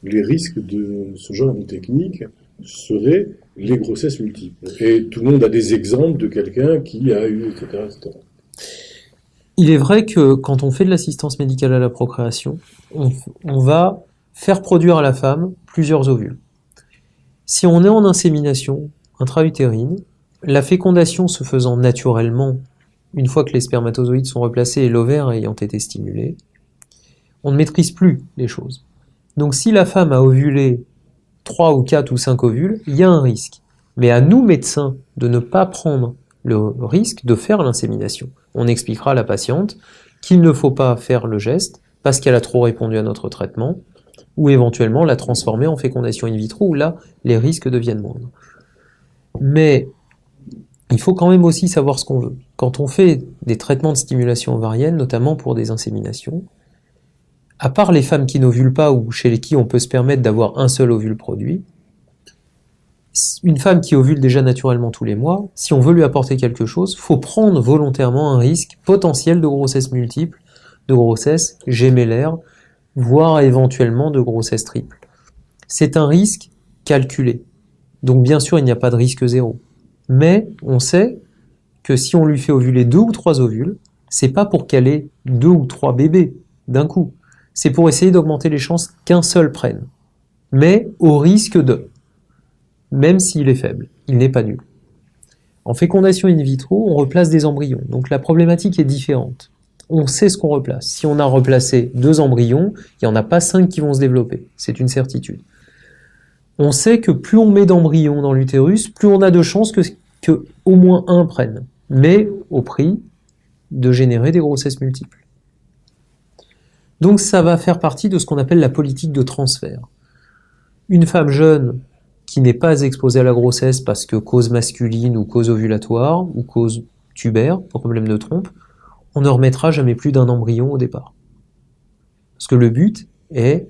les risques de ce genre de technique seraient les grossesses multiples. Et tout le monde a des exemples de quelqu'un qui a eu, etc., etc. Il est vrai que quand on fait de l'assistance médicale à la procréation, on va faire produire à la femme plusieurs ovules. Si on est en insémination intra-utérine, la fécondation se faisant naturellement, une fois que les spermatozoïdes sont replacés et l'ovaire ayant été stimulé, on ne maîtrise plus les choses. Donc si la femme a ovulé 3 ou 4 ou 5 ovules, il y a un risque. Mais à nous, médecins, de ne pas prendre le risque de faire l'insémination. On expliquera à la patiente qu'il ne faut pas faire le geste parce qu'elle a trop répondu à notre traitement, ou éventuellement la transformer en fécondation in vitro, où là, les risques deviennent moindres. Mais il faut quand même aussi savoir ce qu'on veut. Quand on fait des traitements de stimulation ovarienne, notamment pour des inséminations, à part les femmes qui n'ovulent pas ou chez qui on peut se permettre d'avoir un seul ovule produit, une femme qui ovule déjà naturellement tous les mois, si on veut lui apporter quelque chose, faut prendre volontairement un risque potentiel de grossesse multiple, de grossesse gémellaire, voire éventuellement de grossesse triple. C'est un risque calculé. Donc bien sûr, il n'y a pas de risque zéro. Mais on sait que si on lui fait ovuler 2 ou 3 ovules, c'est pas pour qu'elle ait 2 ou 3 bébés d'un coup. C'est pour essayer d'augmenter les chances qu'un seul prenne. Mais au risque de. Même s'il est faible, il n'est pas nul. En fécondation in vitro, on replace des embryons. Donc la problématique est différente. On sait ce qu'on replace. Si on a replacé 2 embryons, il n'y en a pas 5 qui vont se développer. C'est une certitude. On sait que plus on met d'embryons dans l'utérus, plus on a de chances que au moins un prenne. Mais au prix de générer des grossesses multiples. Donc ça va faire partie de ce qu'on appelle la politique de transfert. Une femme jeune qui n'est pas exposée à la grossesse parce que cause masculine ou cause ovulatoire ou cause tubaire, pour problème de trompe, on ne remettra jamais plus d'un embryon au départ. Parce que le but est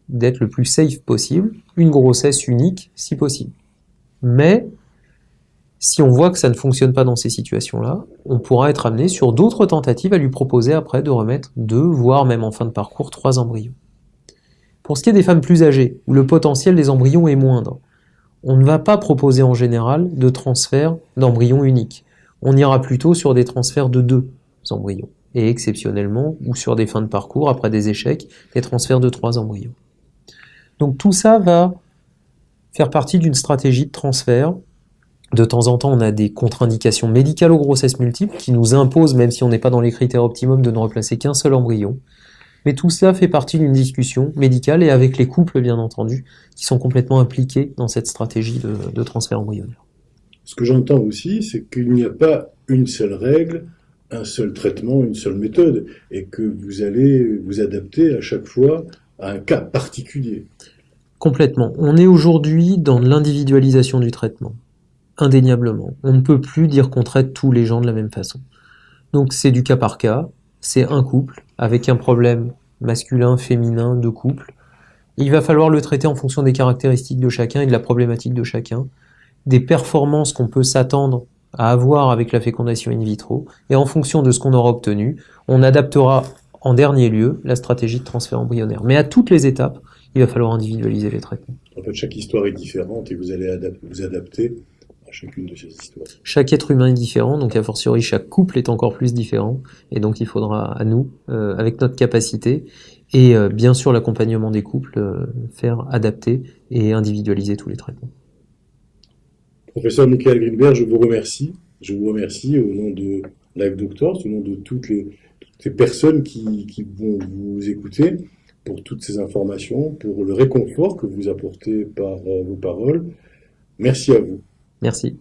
d'être le plus safe possible, une grossesse unique si possible. Mais si on voit que ça ne fonctionne pas dans ces situations-là, on pourra être amené sur d'autres tentatives à lui proposer après de remettre 2, voire même en fin de parcours, 3 embryons. Pour ce qui est des femmes plus âgées, où le potentiel des embryons est moindre, on ne va pas proposer en général de transfert d'embryons uniques. On ira plutôt sur des transferts de 2 embryons. Et exceptionnellement, ou sur des fins de parcours, après des échecs, des transferts de 3 embryons. Donc tout ça va faire partie d'une stratégie de transfert. De temps en temps, on a des contre-indications médicales aux grossesses multiples qui nous imposent, même si on n'est pas dans les critères optimums, de ne replacer qu'un seul embryon. Mais tout cela fait partie d'une discussion médicale et avec les couples, bien entendu, qui sont complètement impliqués dans cette stratégie de transfert embryonnaire. Ce que j'entends aussi, c'est qu'il n'y a pas une seule règle, un seul traitement, une seule méthode, et que vous allez vous adapter à chaque fois à un cas particulier. Complètement. On est aujourd'hui dans l'individualisation du traitement. Indéniablement. On ne peut plus dire qu'on traite tous les gens de la même façon. Donc c'est du cas par cas, c'est un couple avec un problème masculin, féminin, de couple. Il va falloir le traiter en fonction des caractéristiques de chacun et de la problématique de chacun, des performances qu'on peut s'attendre à avoir avec la fécondation in vitro, et en fonction de ce qu'on aura obtenu, on adaptera en dernier lieu la stratégie de transfert embryonnaire. Mais à toutes les étapes, il va falloir individualiser les traitements. En fait, chaque histoire est différente et vous allez vous adapter à chacune de ces histoires. Chaque être humain est différent, donc a fortiori chaque couple est encore plus différent, et donc il faudra à nous, avec notre capacité, et bien sûr l'accompagnement des couples, faire adapter et individualiser tous les traitements. Professeur Michael Greenberg, je vous remercie. Je vous remercie au nom de Live Doctors, au nom de toutes ces personnes qui vont vous écouter, pour toutes ces informations, pour le réconfort que vous apportez par vos paroles. Merci à vous. Merci.